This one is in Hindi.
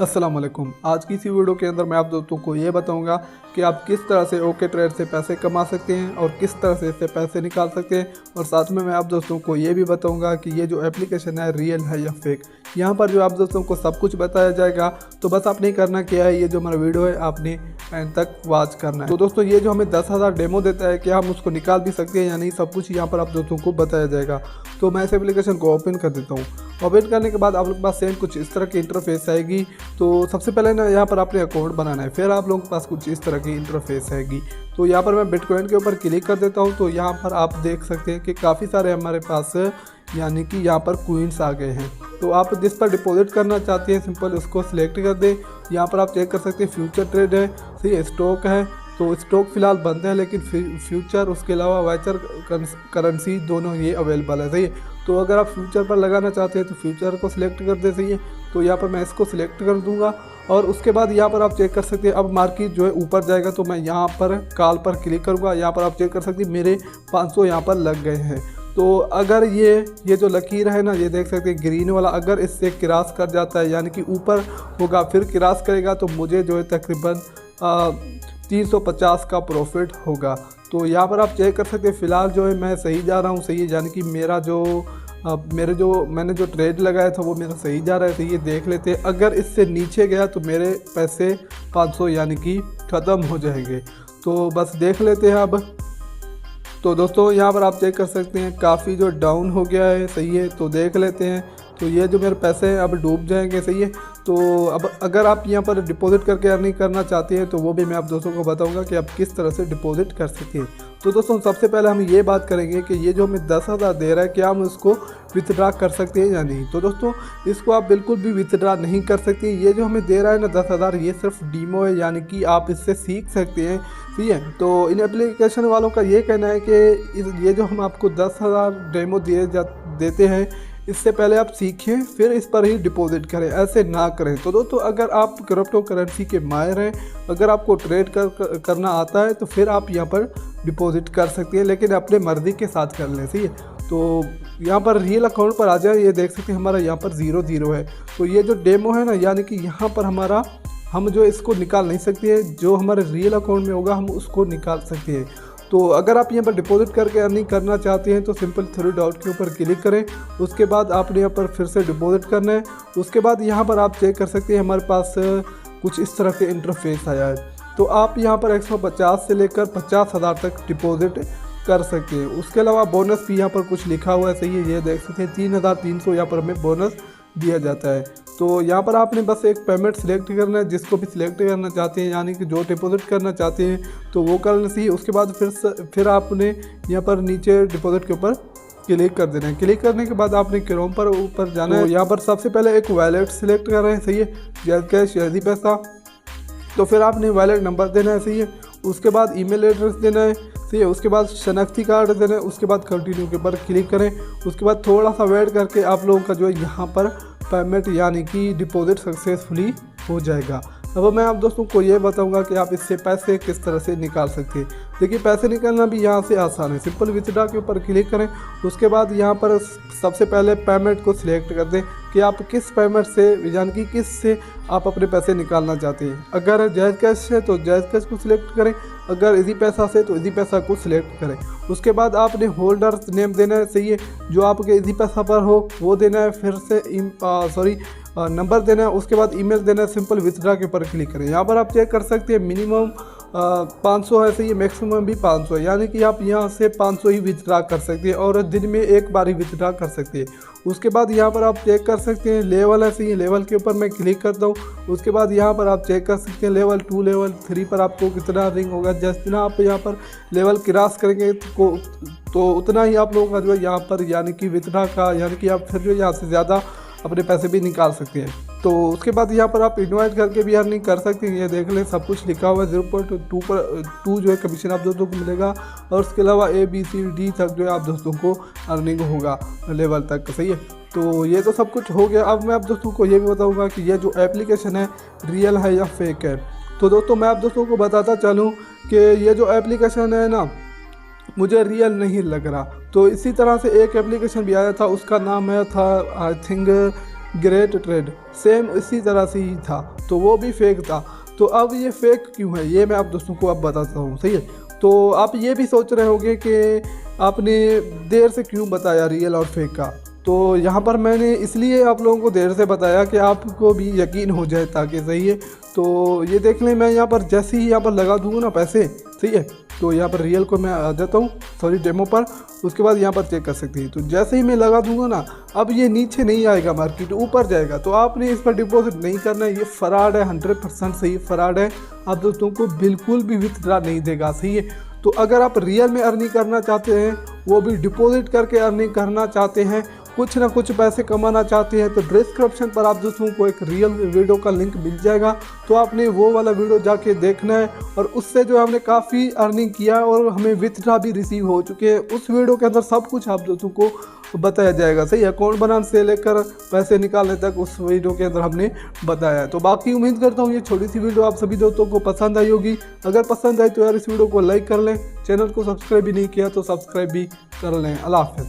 अस्सलाम वालेकुम। आज की इसी वीडियो के अंदर मैं आप दोस्तों को ये बताऊंगा कि आप किस तरह से ओके ट्रेड से पैसे कमा सकते हैं और किस तरह से इससे पैसे निकाल सकते हैं। और साथ में मैं आप दोस्तों को ये भी बताऊंगा कि ये जो एप्लीकेशन है रियल है या फेक। यहाँ पर जो आप दोस्तों को सब कुछ बताया जाएगा। तो बस आपने करना क्या है, ये जो हमारा वीडियो है आपने एंड तक वॉच करना है। तो दोस्तों ये जो हमें 10,000 डेमो देता है, क्या हम उसको निकाल भी सकते हैं या नहीं, सब कुछ यहाँ पर आप दोस्तों को बताया जाएगा। तो मैं इस एप्लीकेशन को ओपन कर देता हूँ। ओपन करने के बाद आप लोग के पास सेम कुछ इस तरह की इंटरफेस आएगी। तो सबसे पहले ना यहाँ पर आपने अकाउंट बनाना है, फिर आप लोगों के पास कुछ इस तरह की इंटरफेस आएगी। तो यहाँ पर मैं बिटकॉइन के ऊपर क्लिक कर देता हूँ। तो यहाँ पर आप देख सकते हैं कि काफ़ी सारे हमारे पास यानी कि यहाँ पर कॉइन्स आ गए हैं। तो आप जिस पर डिपॉजिट करना चाहते हैं सिंपल उसको सिलेक्ट कर दें। यहाँ पर आप चेक कर सकते हैं फ्यूचर ट्रेड है, सही है, स्टॉक है। तो स्टॉक फिलहाल बंद है, लेकिन फ्यूचर उसके अलावा वाइचर करेंसी दोनों ये अवेलेबल है, सही है। तो अगर आप फ्यूचर पर लगाना चाहते हैं तो फ्यूचर को सिलेक्ट कर दे, सही है। तो यहाँ पर मैं इसको सिलेक्ट कर दूंगा और उसके बाद यहाँ पर आप चेक कर सकते हैं अब मार्केट जो है ऊपर जाएगा। तो मैं यहाँ पर कॉल पर क्लिक करूँगा। यहाँ पर आप चेक कर सकते हैं मेरे 500 यहाँ पर लग गए हैं। तो अगर ये जो लकीर है ना, ये देख सकते हैं ग्रीन वाला, अगर इससे क्रॉस कर जाता है यानी कि ऊपर होगा फिर क्रॉस करेगा तो मुझे जो है तकरीबन 350 का प्रॉफिट होगा। तो यहाँ पर आप चेक कर सकते हैं फ़िलहाल जो है मैं सही जा रहा हूँ, सही है। यानी कि मैंने जो ट्रेड लगाया था वो मेरा सही जा रहा है, तो ये देख लेते हैं। अगर इससे नीचे गया तो मेरे पैसे 500 यानी कि ख़त्म हो जाएंगे। तो बस देख लेते हैं अब। तो दोस्तों यहाँ पर आप चेक कर सकते हैं काफ़ी जो डाउन हो गया है, सही है। तो देख लेते हैं। तो ये जो मेरे पैसे हैं अब डूब जाएंगे, सही है। तो अब अगर आप यहाँ पर डिपॉजिट करके अर्निंग करना चाहते हैं तो वो भी मैं आप दोस्तों को बताऊंगा कि आप किस तरह से डिपॉजिट कर सकते हैं। तो दोस्तों सबसे पहले हम ये बात करेंगे कि ये जो हमें 10,000 दे रहा है क्या हम उसको विथड्रा कर सकते हैं या नहीं। तो दोस्तों इसको आप बिल्कुल भी विथड्रा नहीं कर सकते। ये जो हमें दे रहा है ना 10,000, ये सिर्फ डीमो है, यानी कि आप इससे सीख सकते हैं, ठीक है। तो इन एप्लीकेशन वालों का ये कहना है कि ये जो हम आपको 10,000 डेमो देते हैं, इससे पहले आप सीखें फिर इस पर ही डिपॉजिट करें, ऐसे ना करें। तो दोस्तों अगर आप क्रिप्टो करेंसी के माहिर हैं, अगर आपको ट्रेड करना आता है तो फिर आप यहाँ पर डिपॉजिट कर सकते हैं, लेकिन अपने मर्ज़ी के साथ कर लें, सही है। तो यहाँ पर रियल अकाउंट पर आ जाए, ये देख सकते हैं हमारा यहाँ पर 0 है। तो ये जो डेमो है ना, यानी कि यहाँ पर हम जो इसको निकाल नहीं सकते हैं, जो हमारे रियल अकाउंट में होगा हम उसको निकाल सकते हैं। तो अगर आप यहाँ पर डिपॉजिट करके अर्निंग करना चाहते हैं तो सिंपल 3 डॉट के ऊपर क्लिक करें। उसके बाद आपने यहाँ पर फिर से डिपॉजिट करना है। उसके बाद यहाँ पर आप चेक कर सकते हैं हमारे पास कुछ इस तरह के इंटरफेस आया है। तो आप यहाँ पर 150 से लेकर 50,000 तक डिपॉजिट कर सकते हैं। उसके अलावा बोनस भी यहाँ पर कुछ लिखा हुआ है, सही है। ये देख सकते हैं 3,300 यहाँ पर हमें बोनस दिया जाता है। तो यहाँ पर आपने बस एक पेमेंट सिलेक्ट करना है, जिसको भी सिलेक्ट करना चाहते हैं, यानी कि जो डिपॉजिट करना चाहते हैं तो वो करना चाहिए। उसके बाद फिर आपने यहाँ पर नीचे डिपॉजिट के ऊपर क्लिक कर देना है। क्लिक करने के बाद आपने क्रोम पर ऊपर जाना है। यहाँ पर सबसे पहले एक वॉलेट सिलेक्ट कर रहे हैं, सही है, जैज़ कैश जैज़ी पैसा। तो फिर आपने वॉलेट नंबर देना है, सही है। उसके बाद ईमेल एड्रेस देना है, सही है। उसके बाद शनाख्ती कार्ड देना है। उसके बाद कंटिन्यू के ऊपर क्लिक करें। उसके बाद थोड़ा सा वेट करके आप लोगों का जो है यहाँ पर पेमेंट यानी कि डिपॉजिट सक्सेसफुली हो जाएगा। अब मैं आप दोस्तों को ये बताऊंगा कि आप इससे पैसे किस तरह से निकाल सकते हैं। देखिए पैसे निकालना भी यहाँ से आसान है। सिंपल विथड्रॉ के ऊपर क्लिक करें। उसके बाद यहाँ पर सबसे पहले पेमेंट को सिलेक्ट कर दें कि आप किस पेमेंट से यानी कि किस से आप अपने पैसे निकालना चाहते हैं। अगर जायज़ कैश है तो जायज़ कैश को सिलेक्ट करें, अगर इजी पैसा से तो इजी पैसा को सिलेक्ट करें। उसके बाद आपने होल्डर नेम देना है, सही है, जो आपके इजी पैसा पर हो वो देना है। फिर से नंबर देना है। उसके बाद ईमेल देना है। सिंपल विथड्रॉ के ऊपर क्लिक करें। यहाँ पर आप चेक कर सकते हैं मिनिमम 500 है, सही है, मैक्सिमम भी 500 है, यानी कि आप यहाँ से 500 ही विथड्रॉ कर सकते हैं और दिन में एक बार ही विथड्रॉ कर सकते हैं। उसके बाद यहाँ पर आप चेक कर सकते हैं लेवल है, सही है, लेवल के ऊपर मैं क्लिक करता हूँ। उसके बाद यहाँ पर आप चेक कर सकते हैं लेवल 2 लेवल 3 पर आपको कितना रिंग होगा। जितना आप यहाँ पर लेवल क्रॉस करेंगे तो उतना ही आप लोगों का जो है यहाँ पर यानी कि विथड्रॉ का यानी कि आप फिर जो यहाँ से ज़्यादा अपने पैसे भी निकाल सकते हैं। तो उसके बाद यहाँ पर आप इन्वाइट करके भी अर्निंग कर सकते हैं। ये देख लें सब कुछ लिखा हुआ है। 0.2 जो है कमीशन आप दोस्तों को मिलेगा और उसके अलावा ABCD तक जो है आप दोस्तों को अर्निंग होगा लेवल तक, सही है। तो ये तो सब कुछ हो गया। अब मैं आप दोस्तों को ये भी बताऊँगा कि ये जो एप्लीकेशन है रियल है या फेक है। तो दोस्तों मैं आप दोस्तों को बताता चलूँ कि ये जो एप्लीकेशन है ना मुझे रियल नहीं लग रहा। तो इसी तरह से एक एप्लीकेशन भी आया था, उसका नाम है था I think great trade same इसी तरह से ही था, तो वो भी फेक था। तो अब ये फेक क्यों है ये मैं आप दोस्तों को अब बताता हूँ, सही है। तो आप ये भी सोच रहे होंगे कि आपने देर से क्यों बताया रियल और फेक का। तो यहाँ पर मैंने इसलिए आप लोगों को देर से बताया कि आपको भी यकीन हो जाए, ताकि सही है। तो ये देख लें, मैं यहाँ पर जैसे ही यहाँ पर लगा दूँगा ना पैसे, सही है, तो यहाँ पर रियल को मैं आ जाता हूँ, सॉरी डेमो पर, उसके बाद यहाँ पर चेक कर सकते हैं। तो जैसे ही मैं लगा दूंगा ना, अब ये नीचे नहीं आएगा, मार्केट ऊपर जाएगा। तो आपने इस पर डिपॉजिट नहीं करना है, ये फ्रॉड है, 100% सही फ्रॉड है। आप दोस्तों को बिल्कुल भी विथड्रॉ नहीं देगा, सही है। तो अगर आप रियल में अर्निंग करना चाहते हैं, वो भी डिपॉजिट करके अर्निंग करना चाहते हैं, कुछ ना कुछ पैसे कमाना चाहते हैं, तो डिस्क्रिप्शन पर आप दोस्तों को एक रियल वीडियो का लिंक मिल जाएगा। तो आपने वो वाला वीडियो जाके देखना है, और उससे जो हमने काफ़ी अर्निंग किया और हमें विथड्रॉ भी रिसीव हो चुके हैं। उस वीडियो के अंदर सब कुछ आप दोस्तों को बताया जाएगा, सही, अकाउंट बनाने से लेकर पैसे निकालने तक उस वीडियो के अंदर हमने बताया है। तो बाकी उम्मीद करता हूँ ये छोटी सी वीडियो आप सभी दोस्तों को पसंद आई होगी। अगर पसंद आई तो यार इस वीडियो को लाइक कर लें, चैनल को सब्सक्राइब भी नहीं किया तो सब्सक्राइब भी कर लें। अल्लाह हाफ़िज़।